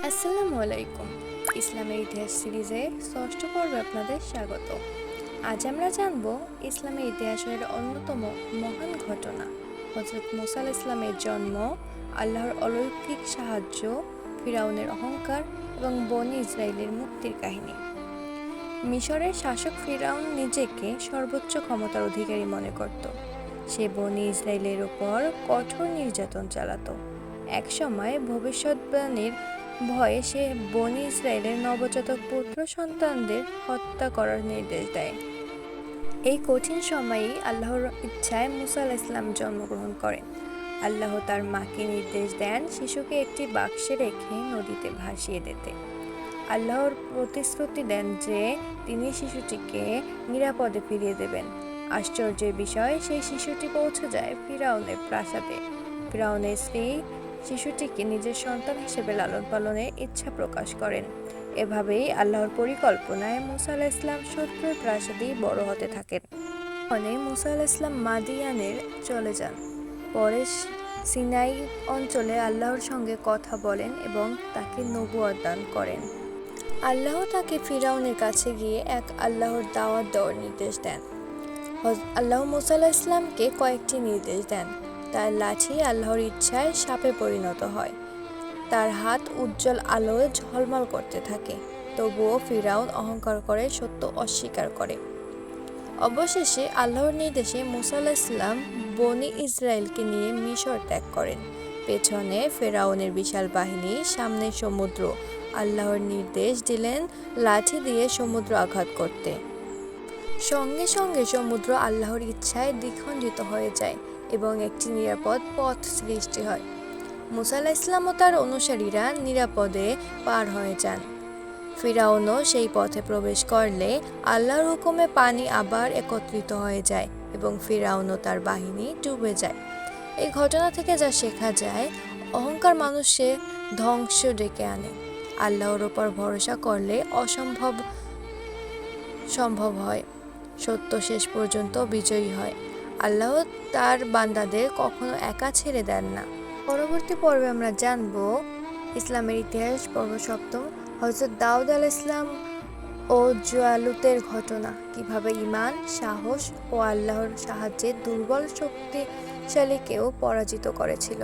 আসসালামু আলাইকুম। ইসলামের ইতিহাস সিরিজের ষষ্ঠ পর্বে আপনাদের স্বাগত। আজ আমরা জানব ইসলামের ইতিহাসের অন্যতম মহান ঘটনা হযরত মুসা আলাইহিস সালামের জন্ম, আল্লাহর অলৌকিক সাহায্য, ফিরাউনের অহংকার এবং বনী ইসরায়েলের মুক্তির কাহিনী। মিশরের শাসক ফিরাউন নিজেকে সর্বোচ্চ ক্ষমতার অধিকারী মনে করত। সে বনী ইসরায়েলের উপর কঠোর নির্যাতন চালাতো। একসময় ভবিষ্যদ্বাণীর ভয়ে সে বনী ইসরায়েলের নবজাতক পুত্র সন্তানদের হত্যা করার নির্দেশ দেয়। এই কঠিন সময়েই আল্লাহর ইচ্ছায় মুসা আলাইহিস সালাম জন্মগ্রহণ করেন। আল্লাহ তার মাকে নির্দেশ দেন শিশুকে একটি বাক্সে রেখে নদীতে ভাসিয়ে দিতে। আল্লাহর প্রতিশ্রুতি দেন যে তিনি শিশুটিকে নিরাপদে ফিরিয়ে দেবেন। আশ্চর্যের বিষয়, সেই শিশুটি পৌঁছে যায় ফিরাউনের প্রাসাদে। ফিরাউনের স্ত্রী শিশুটিকে নিজের সন্তান হিসেবে লালন পালনের ইচ্ছা প্রকাশ করেন। এভাবেই আল্লাহর পরিকল্পনায় মুসা আলাইহিস সালাম শত্রুর প্রাসাদেই বড় হতে থাকেন। মুসা আলাইহিস সালাম মাদিয়ানে চলে যান। পরে সিনাই অঞ্চলে আল্লাহর সঙ্গে কথা বলেন এবং তাকে নবুয়ত দান করেন। আল্লাহ তাকে ফিরাউনের কাছে গিয়ে এক আল্লাহর দাওয়াত দেওয়ার নির্দেশ দেন। আল্লাহ মুসা আলাইহিস সালামকে কয়েকটি নির্দেশ দেন। তার লাঠি আল্লাহর ইচ্ছায় সাপে পরিণত হয়। তার হাত উজ্জ্বল আলোয় ঝলমল করতে থাকে। তবুও ফিরাউন অহংকার করে সত্য অস্বীকার করে। অবশেষে আল্লাহর নির্দেশে মুসা আলাইহিস সালাম বনী ইসরায়েলকে নিয়ে মিশর ত্যাগ করেন। পেছনে ফেরাউনের বিশাল বাহিনী, সামনে সমুদ্র। আল্লাহর নির্দেশ দিলেন লাঠি দিয়ে সমুদ্র আঘাত করতে। সঙ্গে সঙ্গে সমুদ্র আল্লাহর ইচ্ছায় দ্বিখণ্ডিত হয়ে যায় এবং একটি নিরাপদ পথ সৃষ্টি হয়। মুসা আলাইহিস সালাম ও তার অনুসারীরা নিরাপদে পার হয়ে যান। ফিরাউনও সেই পথে প্রবেশ করলে আল্লাহর হুকুমে পানি আবার একত্রিত হয়ে যায় এবং ফিরাউন ও তার বাহিনী ডুবে যায়। এই ঘটনা থেকে যা শেখা যায়, অহংকার মানুষের ধ্বংস ডেকে আনে। আল্লাহর ওপর ভরসা করলে অসম্ভব সম্ভব হয়। সত্য শেষ পর্যন্ত বিজয়ী হয়। আল্লাহ তার বান্দাদের কখনো একা ছেড়ে দেন না। পরবর্তী পর্বে আমরা জানব ইসলামের ইতিহাস পর্ব সপ্তম, হযরত দাউদ আলাইহিস সালাম ও জালুতের ঘটনা, কিভাবে ঈমান, সাহস ও আল্লাহর সাহায্যে দুর্বল শক্তিশালীকেও পরাজিত করেছিল।